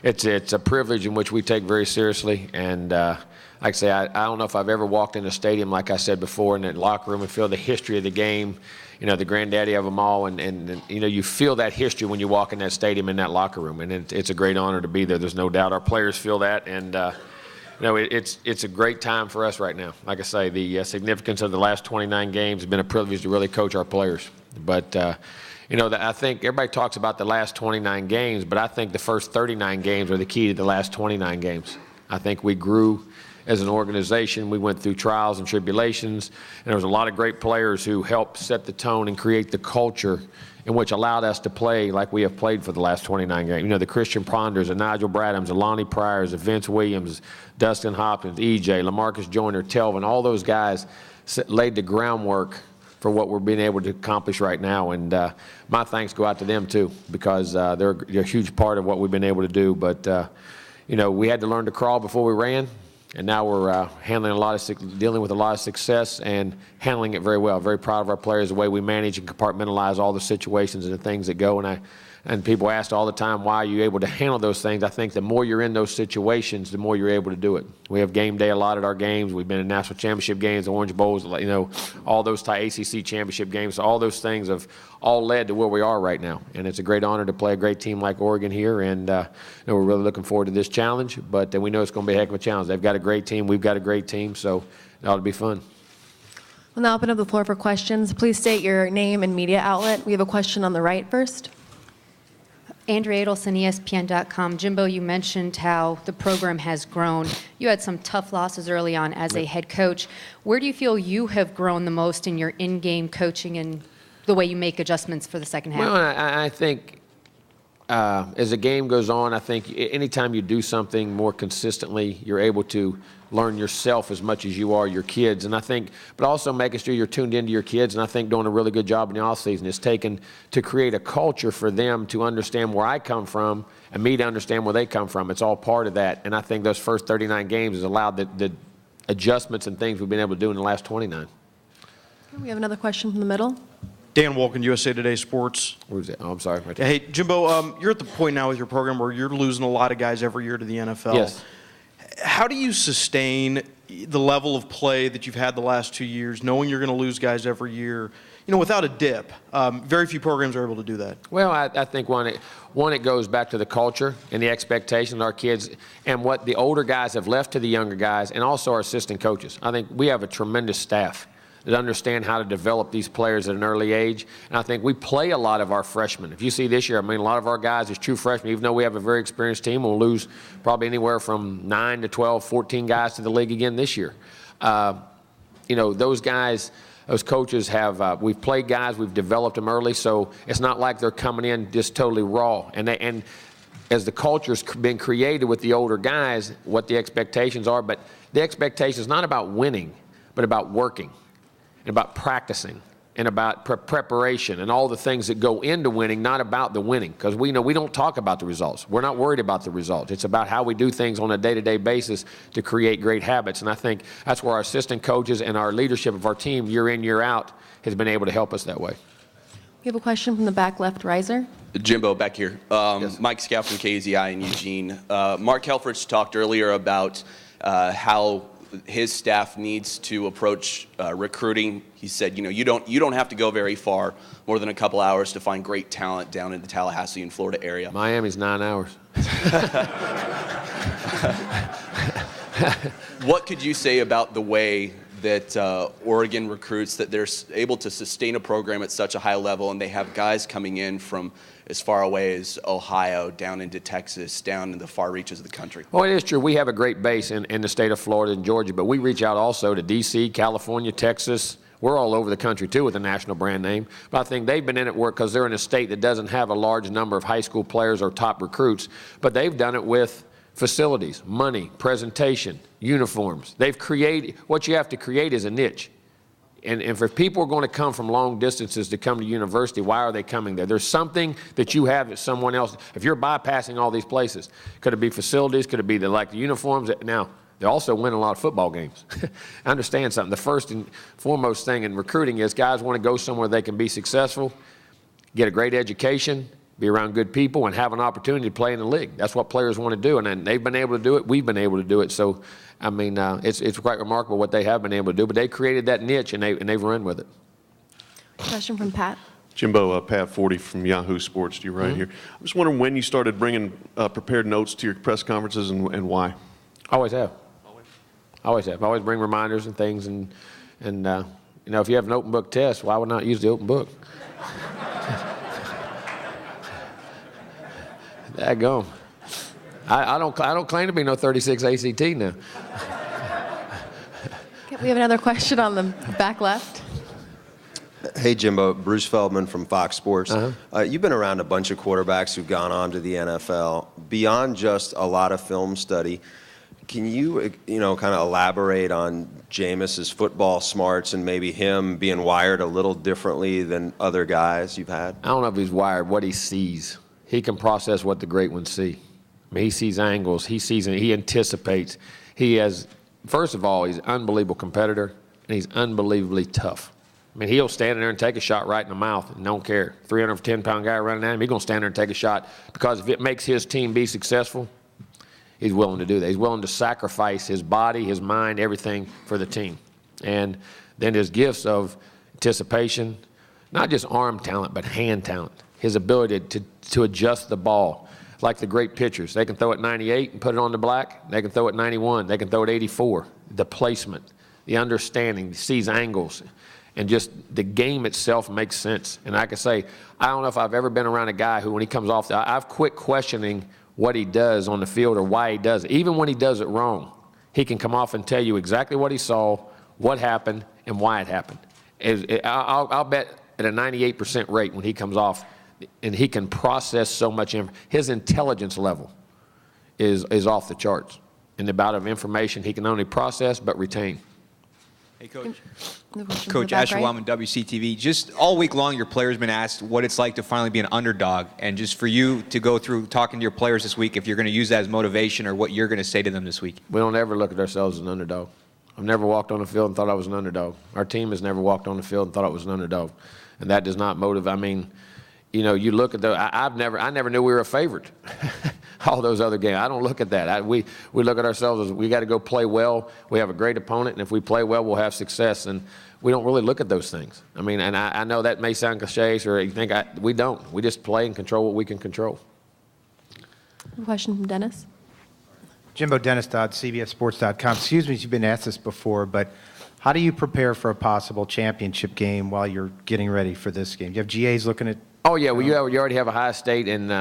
It's a privilege in which we take very seriously. And like I say, I don't know if I've ever walked in a stadium, like I said before, in that locker room and feel the history of the game, the granddaddy of them all. And you feel that history when you walk in that stadium, in that locker room. And it's a great honor to be there. There's no doubt our players feel that. And, it's a great time for us right now. Like I say, the significance of the last 29 games has been a privilege to really coach our players. But, I think everybody talks about the last 29 games, but I think the first 39 games are the key to the last 29 games. I think we grew as an organization. We went through trials and tribulations, and there was a lot of great players who helped set the tone and create the culture in which allowed us to play like we have played for the last 29 games. The Christian Ponders, the Nigel Bradhams, the Lonnie Pryors, the Vince Williams, Dustin Hopkins, EJ, LaMarcus Joyner, Telvin, all those guys laid the groundwork for what we're being able to accomplish right now. And my thanks go out to them too, because they're a huge part of what we've been able to do. But, we had to learn to crawl before we ran. And now we're dealing with a lot of success and handling it very well. Very proud of our players, the way we manage and compartmentalize all the situations and the things that go. And people ask all the time, why are you able to handle those things? I think the more you're in those situations, the more you're able to do it. We have game day a lot at our games. We've been in national championship games, Orange Bowls, all those ACC championship games. So all those things have all led to where we are right now. And it's a great honor to play a great team like Oregon here. And we're really looking forward to this challenge. But we know it's going to be a heck of a challenge. They've got a great team. We've got a great team. So it ought to be fun. We'll now open up the floor for questions. Please state your name and media outlet. We have a question on the right first. Andrea Adelson, ESPN.com. Jimbo, you mentioned how the program has grown. You had some tough losses early on as a head coach. Where do you feel you have grown the most in your in-game coaching and the way you make adjustments for the second half? Well, I think as the game goes on, I think anytime you do something more consistently, you're able to learn yourself as much as you are your kids. And I think, but also making sure you're tuned into your kids, and I think doing a really good job in the offseason. It's taken to create a culture for them to understand where I come from and me to understand where they come from. It's all part of that. And I think those first 39 games has allowed the adjustments and things we've been able to do in the last 29. We have another question from the middle. Dan Wolkin, USA Today Sports. Who's that? Oh, I'm sorry. Right, hey, Jimbo, you're at the point now with your program where you're losing a lot of guys every year to the NFL. Yes. How do you sustain the level of play that you've had the last 2 years, knowing you're going to lose guys every year, without a dip? Very few programs are able to do that. Well, I think one, it goes back to the culture and the expectations of our kids and what the older guys have left to the younger guys, and also our assistant coaches. I think we have a tremendous staff that understand how to develop these players at an early age. And I think we play a lot of our freshmen. If you see this year, a lot of our guys is true freshmen. Even though we have a very experienced team, we'll lose probably anywhere from 9 to 12, 14 guys to the league again this year. Those guys, those coaches we've played guys, we've developed them early, so it's not like they're coming in just totally raw. And as the culture's been created with the older guys, what the expectations are, but the expectation is not about winning, but about working, and about practicing, and about preparation and all the things that go into winning, not about the winning. Because we know we don't talk about the results. We're not worried about the results. It's about how we do things on a day-to-day basis to create great habits. And I think that's where our assistant coaches and our leadership of our team year in, year out has been able to help us that way. We have a question from the back left riser. Jimbo, back here. Yes. Mike Scout from KZI in Eugene. Mark Helfrich talked earlier about how his staff needs to approach recruiting. He said, you don't have to go very far, more than a couple hours, to find great talent down in the Tallahassee and Florida area. Miami's 9 hours. What could you say about the way that Oregon recruits, that they're able to sustain a program at such a high level, and they have guys coming in from as far away as Ohio, down into Texas, down in the far reaches of the country? Well, it is true. We have a great base in the state of Florida and Georgia, but we reach out also to D.C., California, Texas. We're all over the country, too, with a national brand name. But I think they've been in it because they're in a state that doesn't have a large number of high school players or top recruits. But they've done it with facilities, money, presentation, uniforms. They've created – what you have to create is a niche. And if people are going to come from long distances to come to university, why are they coming there? There's something that you have that someone else – if you're bypassing all these places, could it be facilities? Could it be the uniforms? Now, they also win a lot of football games. Understand something. The first and foremost thing in recruiting is guys want to go somewhere they can be successful, get a great education, be around good people, and have an opportunity to play in the league. That's what players want to do, and then they've been able to do it. We've been able to do it. So, I mean, it's quite remarkable what they have been able to do. But they created that niche, and they've run with it. Question from Pat. Jimbo, Pat 40 from Yahoo Sports to you right here. I'm just wondering when you started bringing prepared notes to your press conferences and why. Always have. Always have. I always bring reminders and things, and you know, if you have an open book test, why would not use the open book? Daggone. I don't claim to be no 36 ACT now. Okay, we have another question on the back left. Hey, Jimbo. Bruce Feldman from Fox Sports. You've been around a bunch of quarterbacks who've gone on to the NFL. Beyond just a lot of film study, can you kind of elaborate on Jameis's football smarts and maybe him being wired a little differently than other guys you've had? I don't know if he's wired, what he sees. He can process what the great ones see. I mean, he sees angles. He anticipates. He has, first of all, he's an unbelievable competitor, and he's unbelievably tough. I mean, he'll stand there and take a shot right in the mouth and don't care. 310-pound guy running at him, he's going to stand there and take a shot because if it makes his team be successful, he's willing to do that. He's willing to sacrifice his body, his mind, everything for the team. And then his gifts of anticipation, not just arm talent, but hand talent. His ability to adjust the ball. Like the great pitchers. They can throw it 98 and put it on the black. They can throw it 91. They can throw it 84. The placement, the understanding, sees angles. And just the game itself makes sense. And I can say, I don't know if I've ever been around a guy who, when he comes off, I've quit questioning what he does on the field or why he does it. Even when he does it wrong, he can come off and tell you exactly what he saw, what happened, and why it happened. I'll bet at a 98% rate when he comes off, and he can process so much. His intelligence level is off the charts. In the amount of information he can not only process but retain. Hey, Coach. Coach Asher Wellman, WCTV. Just all week long, your players been asked what it's like to finally be an underdog. And just for you to go through talking to your players this week, if you're going to use that as motivation or what you're going to say to them this week. We don't ever look at ourselves as an underdog. I've never walked on the field and thought I was an underdog. Our team has never walked on the field and thought it was an underdog. And that does not motivate. I mean, you know, you look at the. I never knew we were a favorite. All those other games, I don't look at that. We look at ourselves as we got to go play well. We have a great opponent, and if we play well, we'll have success. And we don't really look at those things. I mean, and I know that may sound cliché, or you think we don't. We just play and control what we can control. Question from Dennis. Jimbo, Dennis.cbssports.com. Excuse me if you've been asked this before, but how do you prepare for a possible championship game while you're getting ready for this game? Do you have GAs looking at? Oh, yeah. Well, you already have Ohio State and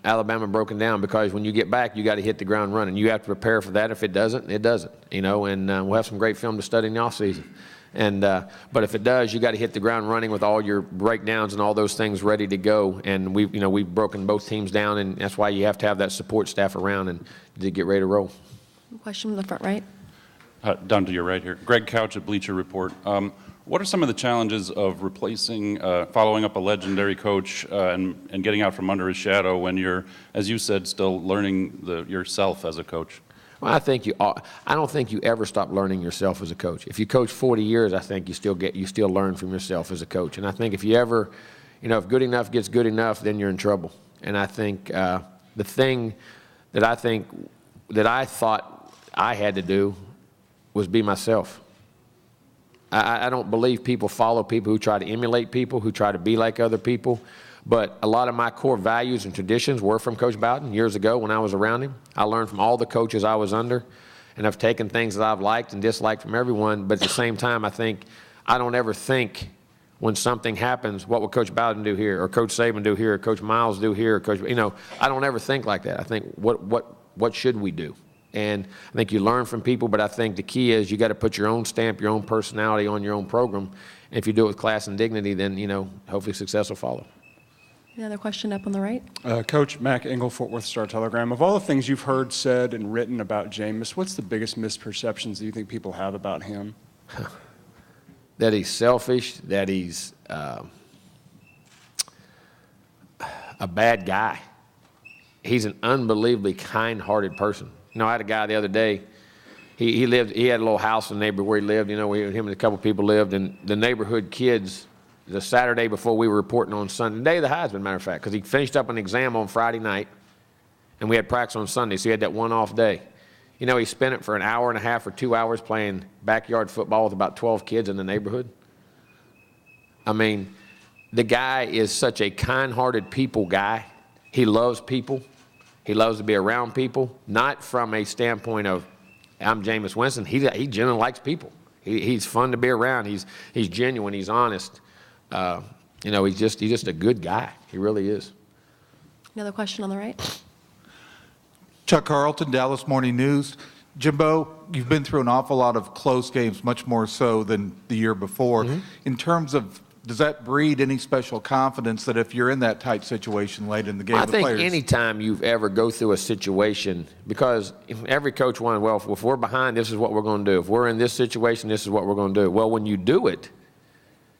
Alabama broken down because when you get back, you got to hit the ground running. You have to prepare for that. If it doesn't, it doesn't. You know, and we'll have some great film to study in the offseason. And but if it does, you got to hit the ground running with all your breakdowns and all those things ready to go. And we've broken both teams down, and that's why you have to have that support staff around and to get ready to roll. Question from the front right. Down to your right here. Greg Couch at Bleacher Report. What are some of the challenges of replacing, following up a legendary coach and getting out from under his shadow when you're, as you said, still learning yourself as a coach? Well, I don't think you ever stop learning yourself as a coach. If you coach 40 years, I think you still learn from yourself as a coach. And I think if you ever, if good enough gets good enough, then you're in trouble. And I think the thing that I thought I had to do was be myself. I don't believe people follow people who try to emulate people, who try to be like other people. But a lot of my core values and traditions were from Coach Bowden years ago when I was around him. I learned from all the coaches I was under, and I've taken things that I've liked and disliked from everyone. But at the same time, I don't ever think when something happens, what would Coach Bowden do here, or Coach Saban do here, or Coach Miles do here, or Coach, I don't ever think like that. I think, what should we do? And I think you learn from people, but I think the key is you got to put your own stamp, your own personality on your own program. And if you do it with class and dignity, then, hopefully success will follow. Another question up on the right. Coach Mac Engel, Fort Worth Star-Telegram. Of all the things you've heard said and written about Jameis, what's the biggest misperceptions that you think people have about him? That he's selfish, that he's a bad guy. He's an unbelievably kind-hearted person. I had a guy the other day. He had a little house in the neighborhood where he lived. Him and a couple people lived, and the neighborhood kids the Saturday before we were reporting on Sunday, the day of the Heisman, matter of fact, because he finished up an exam on Friday night, and we had practice on Sunday, so he had that one off day. You know, he spent it for an hour and a half or 2 hours playing backyard football with about 12 kids in the neighborhood. I mean, the guy is such a kind-hearted people guy. He loves people. He loves to be around people, not from a standpoint of, I'm Jameis Winston. He genuinely likes people. He's fun to be around. He's genuine. He's honest. You know, he's just a good guy. He really is. Another question on the right. Chuck Carlton, Dallas Morning News. Jimbo, you've been through an awful lot of close games, much more so than the year before. In terms of, does that breed any special confidence that if you're in that tight situation late in the game, I think anytime you've ever go through a situation, because every coach wants, well, if we're behind, this is what we're going to do. If we're in this situation, this is what we're going to do. Well, when you do it,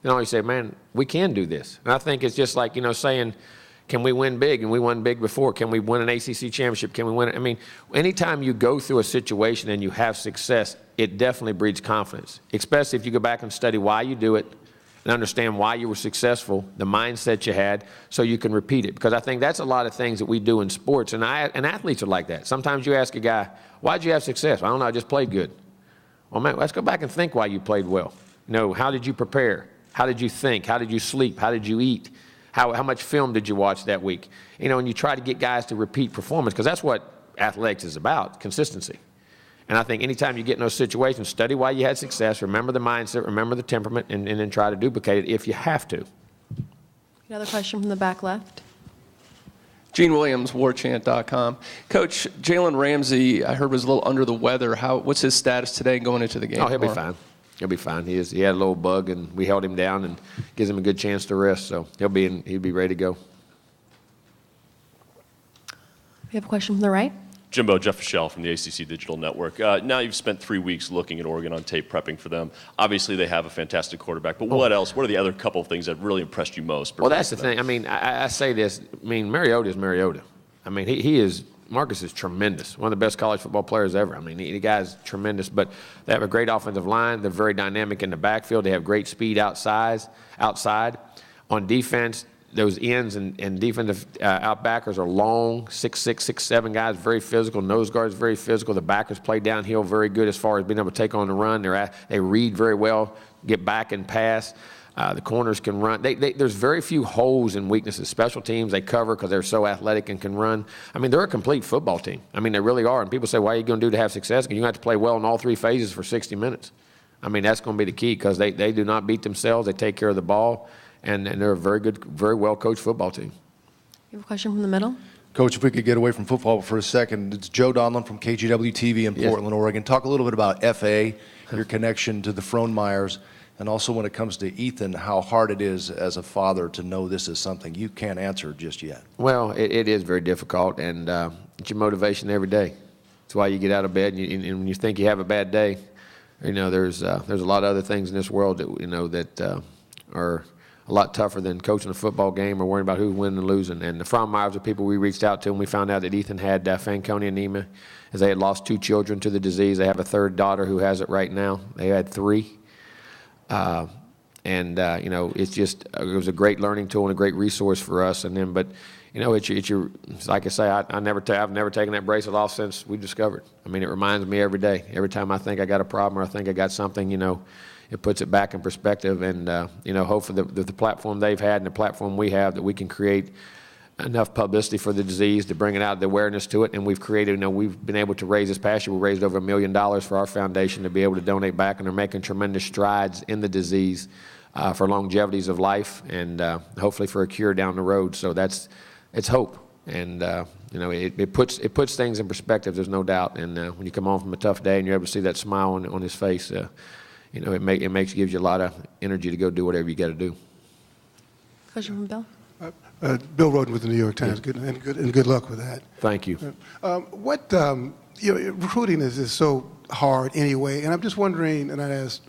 you know, you say, man, we can do this. And I think it's just like, you know, saying, can we win big? And we won big before. Can we win an ACC championship? Can we win it? I mean, anytime you go through a situation and you have success, it definitely breeds confidence, especially if you go back and study why you do it and understand why you were successful, the mindset you had, so you can repeat it. Because I think that's a lot of things that we do in sports, and athletes are like that. Sometimes you ask a guy, why'd you have success? I don't know, I just played good. Well, man, let's go back and think why you played well. You know, how did you prepare? How did you think? How did you sleep? How did you eat? How much film did you watch that week? You know, and you try to get guys to repeat performance, because that's what athletics is about, consistency. And I think anytime you get in those situations, study why you had success, remember the mindset, remember the temperament, and then try to duplicate it if you have to. Another question from the back left. Gene Williams, warchant.com. Coach, Jalen Ramsey, I heard, was a little under the weather. What's his status today going into the game? Oh, he'll be fine. He'll be fine. He had a little bug, and we held him down and gives him a good chance to rest. So he'll be ready to go. We have a question from the right. Jimbo, Jeff Fischel from the ACC Digital Network. Now you've spent 3 weeks looking at Oregon on tape, prepping for them. Obviously, they have a fantastic quarterback, but what else? What are the other couple of things that really impressed you most? Well, that's the thing. I mean, I say this. I mean, Mariota is Mariota. I mean, Marcus is tremendous. One of the best college football players ever. I mean, the guy's tremendous, but they have a great offensive line. They're very dynamic in the backfield. They have great speed outside. On defense, those ends and defensive outbackers are long, 6'6", 6'7" guys, very physical. Nose guards, very physical. The backers play downhill very good as far as being able to take on the run. They read very well, get back and pass. The corners can run. There's very few holes and weaknesses. Special teams, they cover because they're so athletic and can run. I mean, they're a complete football team. I mean, they really are. And people say, what are you going to do to have success? Because you have to play well in all three phases for 60 minutes. I mean, that's going to be the key, because they do not beat themselves. They take care of the ball. And they're a very good, very well-coached football team. You have a question from the middle? Coach, if we could get away from football for a second, it's Joe Donlin from KGW-TV in Portland, Oregon. Talk a little bit about FA, your connection to the Frohnmeyers, and also when it comes to Ethan, how hard it is as a father to know this is something you can't answer just yet. Well, it is very difficult, and it's your motivation every day. It's why you get out of bed, and when you think you have a bad day, you know, there's a lot of other things in this world that, you know, that are a lot tougher than coaching a football game or worrying about who's winning and losing. And the Frohnmeyers are people we reached out to, and we found out that Ethan had Fanconi anemia, as they had lost 2 children to the disease. They have a 3rd daughter who has it right now. They had 3. You know, it was a great learning tool and a great resource for us. And then, but, you know, it's like I say, I've never taken that bracelet off since we discovered. I mean, it reminds me every day. Every time I think I got a problem or I think I got something, you know, it puts it back in perspective, and you know, hopefully the platform they've had and the platform we have, that we can create enough publicity for the disease to bring it out, the awareness to it. And we've created, you know, we've been able to raise this past year. We raised over $1 million for our foundation to be able to donate back, and they're making tremendous strides in the disease for longevities of life, and hopefully for a cure down the road. So it's hope, and you know, it puts things in perspective. There's no doubt. And when you come home from a tough day and you're able to see that smile on his face. You know, gives you a lot of energy to go do whatever you got to do. Question from Bill. Bill Roden with the New York Times. Yeah. Good luck with that. Thank you. You know, recruiting is so hard anyway, and I'm just wondering, and I asked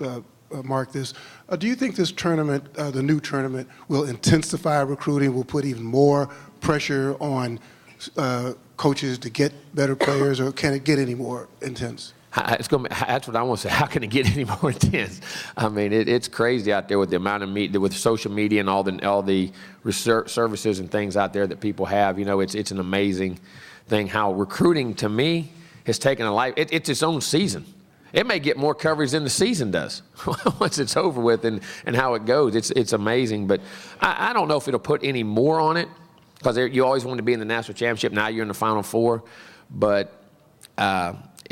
Mark this: do you think this tournament, the new tournament, will intensify recruiting? Will put even more pressure on coaches to get better players, or can it get any more intense? That's what I want to say. How can it get any more intense? I mean, it's crazy out there with the amount of with social media and all the research services and things out there that people have. You know, it's an amazing thing how recruiting to me has taken a life. It's its own season. It may get more coverage than the season does once it's over with and how it goes. It's amazing, but I don't know if it'll put any more on it because you always want to be in the national championship. Now you're in the Final Four, but.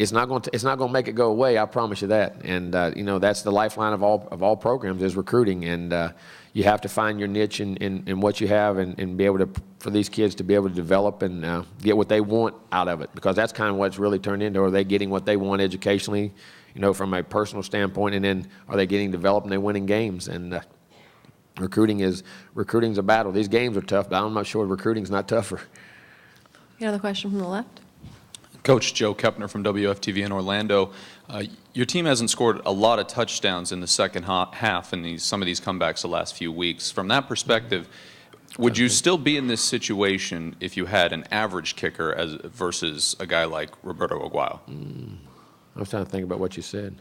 It's not going to make it go away. I promise you that. And you know, that's the lifeline of all programs is recruiting. And you have to find your niche in what you have and be able to for these kids to be able to develop and get what they want out of it, because that's kind of what it's really turned into. Are they getting what they want educationally, you know, from a personal standpoint, and then are they getting developed and they winning games? And recruiting's a battle. These games are tough, but I'm not sure recruiting's not tougher. Another question from the left. Coach Joe Kepner from WFTV in Orlando. Your team hasn't scored a lot of touchdowns in the second half in some of these comebacks the last few weeks. From that perspective, would you still be in this situation if you had an average kicker versus a guy like Roberto Aguayo? I was trying to think about what you said.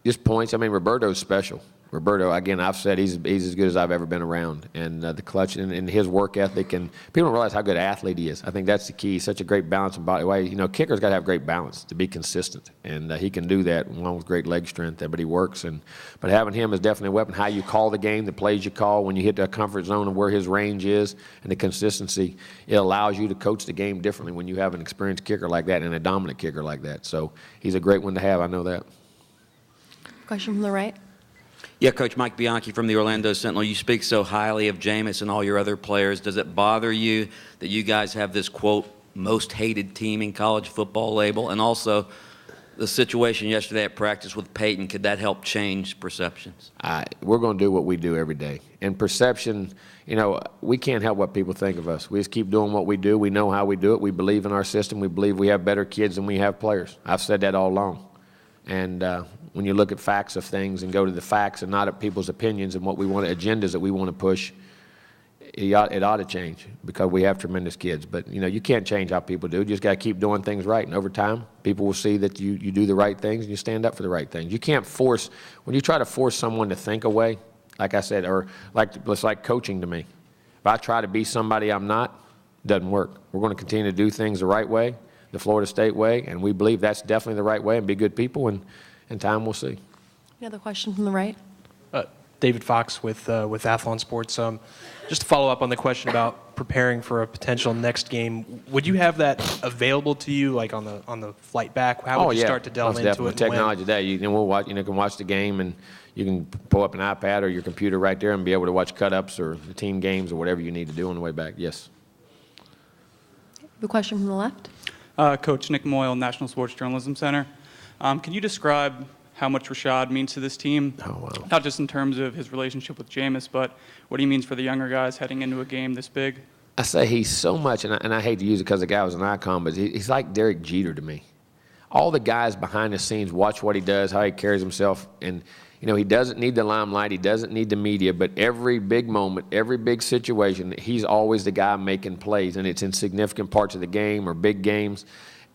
Just points. I mean, Roberto's special. Roberto, again, I've said he's as good as I've ever been around, and the clutch and his work ethic, and people don't realize how good an athlete he is. I think that's the key. He's such a great balance and body weight. You know, kicker's got to have great balance to be consistent, and he can do that along with great leg strength. But he works, but having him is definitely a weapon. How you call the game, the plays you call, when you hit the comfort zone of where his range is, and the consistency, it allows you to coach the game differently when you have an experienced kicker like that and a dominant kicker like that. So he's a great one to have. I know that. Question from the right. Yeah, Coach Mike Bianchi from the Orlando Sentinel. You speak so highly of Jameis and all your other players. Does it bother you that you guys have this, quote, most hated team in college football label? And also the situation yesterday at practice with Peyton, could that help change perceptions? We're going to do what we do every day. And perception, you know, we can't help what people think of us. We just keep doing what we do. We know how we do it. We believe in our system. We believe we have better kids than we have players. I've said that all along. And when you look at facts of things and go to the facts and not at people's opinions and what we want, agendas that we want to push, it ought to change because we have tremendous kids. But, you know, you can't change how people do. You just got to keep doing things right. And over time, people will see that you do the right things and you stand up for the right things. You can't force, when you try to force someone to think a way, like I said, or it's like coaching to me. If I try to be somebody I'm not, it doesn't work. We're going to continue to do things the right way, the Florida State way, and we believe that's definitely the right way and be good people, and time we'll see. Another question from the right. David Fox with Athlon Sports. Just to follow up on the question about preparing for a potential next game, would you have that available to you, like on the flight back? How would you start to delve into it? Technology today, you can watch the game, and you can pull up an iPad or your computer right there and be able to watch cut-ups or the team games or whatever you need to do on the way back. Yes. The question from the left. Coach Nick Moyle, National Sports Journalism Center. Can you describe how much Rashaad means to this team? Oh, wow. Not just in terms of his relationship with Jameis, but what he means for the younger guys heading into a game this big? I say he's so much, and I hate to use it because the guy was an icon, but he's like Derek Jeter to me. All the guys behind the scenes watch what he does, how he carries himself, and you know, he doesn't need the limelight, he doesn't need the media, but every big moment, every big situation, he's always the guy making plays, and it's in significant parts of the game or big games.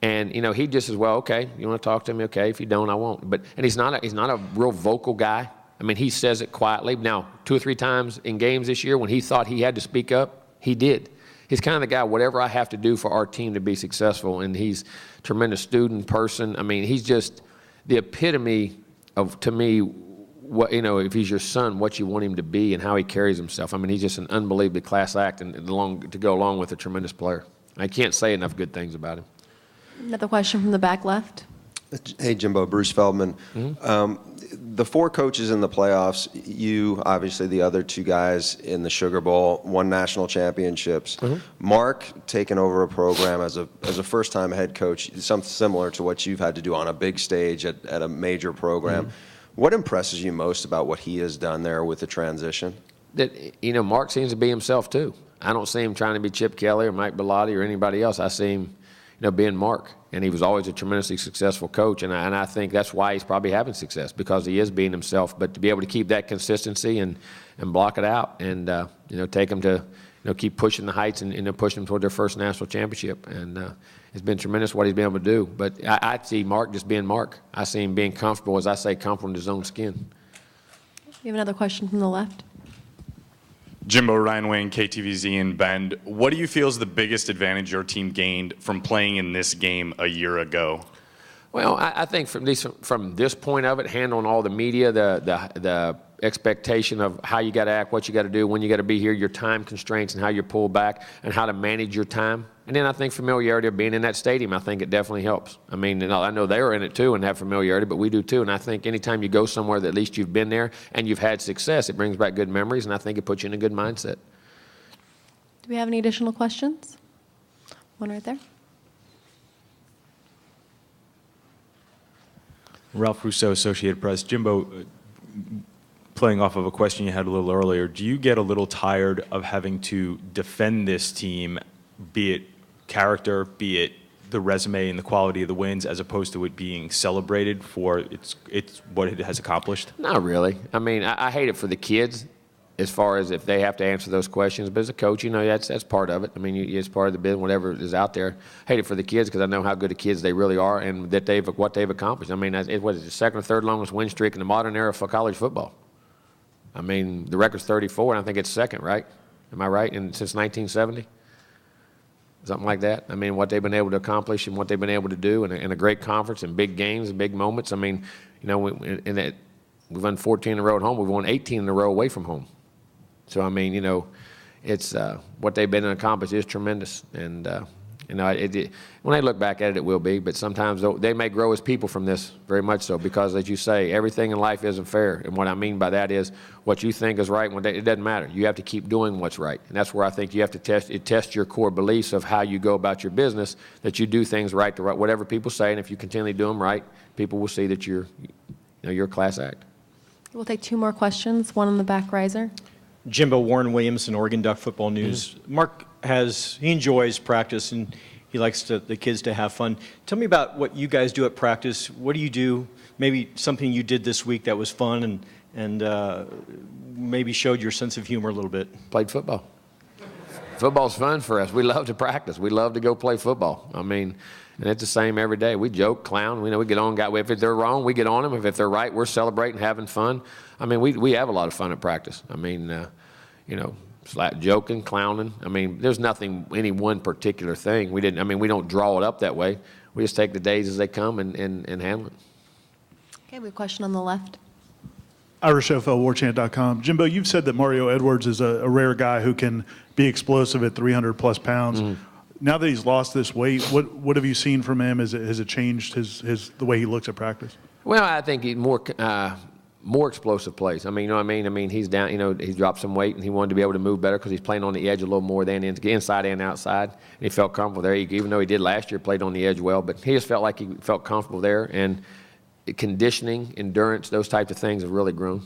And you know, he just says, well, okay, you want to talk to me? Okay, if you don't, I won't. And he's not a real vocal guy. I mean, he says it quietly. Now, 2 or 3 times in games this year when he thought he had to speak up, he did. He's kind of the guy, whatever I have to do for our team to be successful, and he's a tremendous student, person. I mean, he's just the epitome of, to me, what, you know, if he's your son, what you want him to be and how he carries himself. I mean, he's just an unbelievably class act and to go along with a tremendous player. I can't say enough good things about him. Another question from the back left. Hey, Jimbo, Bruce Feldman. The 4 coaches in the playoffs, you, obviously the other 2 guys in the Sugar Bowl, won national championships. Mark taking over a program as a first-time head coach, something similar to what you've had to do on a big stage at a major program. What impresses you most about what he has done there with the transition? That, you know, Mark seems to be himself too. I don't see him trying to be Chip Kelly or Mike Bellotti or anybody else. I see him, being Mark. And he was always a tremendously successful coach, and I think that's why he's probably having success, because he is being himself. But to be able to keep that consistency and block it out, and take them to keep pushing the heights and push them toward their first national championship. And it's been tremendous what he's been able to do. But I see Mark just being Mark. I see him being comfortable, as I say, comfortable in his own skin. We have another question from the left. Jimbo Ryan Wayne, KTVZ in Bend. What do you feel is the biggest advantage your team gained from playing in this game a year ago? Well, I think from this point of it, handling all the media, the expectation of how you got to act, what you got to do, when you got to be here, your time constraints and how you pull back and how to manage your time. And then I think familiarity of being in that stadium, I think it definitely helps. I mean, I know they're in it too and have familiarity, but we do too. And I think anytime you go somewhere that at least you've been there and you've had success, it brings back good memories, and I think it puts you in a good mindset. Do we have any additional questions? One right there. Ralph Rousseau, Associated Press. Jimbo, playing off of a question you had a little earlier, do you get a little tired of having to defend this team, be it character, be it the resume and the quality of the wins, as opposed to it being celebrated for it's what it has accomplished? Not really. I mean, I hate it for the kids, as far as if they have to answer those questions. But as a coach, that's part of it. I mean, it's part of the business, whatever is out there. I hate it for the kids because I know how good the kids they really are and that what they've accomplished. I mean, what is it, the second or third longest win streak in the modern era for college football? I mean, the record's 34, and I think it's second, right? Am I right? And since 1970? Something like that. I mean, what they've been able to accomplish and what they've been able to do in a great conference and big games and big moments. I mean, we've won 14 in a row at home. We've won 18 in a row away from home. So, I mean, it's what they've been able to accomplish is tremendous. And, when I look back at it, it will be. But sometimes they may grow as people from this, very much so, because, as you say, everything in life isn't fair. And what I mean by that is what you think is right, it doesn't matter. You have to keep doing what's right. And that's where I think you have to test your core beliefs of how you go about your business, that you do things right, whatever people say. And if you continually do them right, people will see that you're a class act. We'll take two more questions, one on the back riser. Jimbo, Warren Williamson, Oregon Duck Football News. Mark he enjoys practice and he likes the kids to have fun. Tell me about what you guys do at practice. What do you do? Maybe something you did this week that was fun and maybe showed your sense of humor a little bit. Played football. Football's fun for us. We love to practice. We love to go play football. I mean, and it's the same every day. We joke, clown. We get on. If they're wrong, we get on them. If they're right, we're celebrating, having fun. I mean, we have a lot of fun at practice. I mean, joking, clowning. I mean, there's nothing, any one particular thing. We don't draw it up that way. We just take the days as they come and handle it. Okay, we have a question on the left. Irish FL, warchant.com. Jimbo, you've said that Mario Edwards is a rare guy who can be explosive at 300-plus pounds. Mm-hmm. Now that he's lost this weight, what have you seen from him? Has it changed the way he looks at practice? Well, I think he's more explosive plays. I mean, you know what I mean? I mean, he's down, he's dropped some weight, and he wanted to be able to move better because he's playing on the edge a little more than inside and outside. And he felt comfortable there, even though he did last year, played on the edge well. But he just felt like he felt comfortable there. And conditioning, endurance, those types of things have really grown.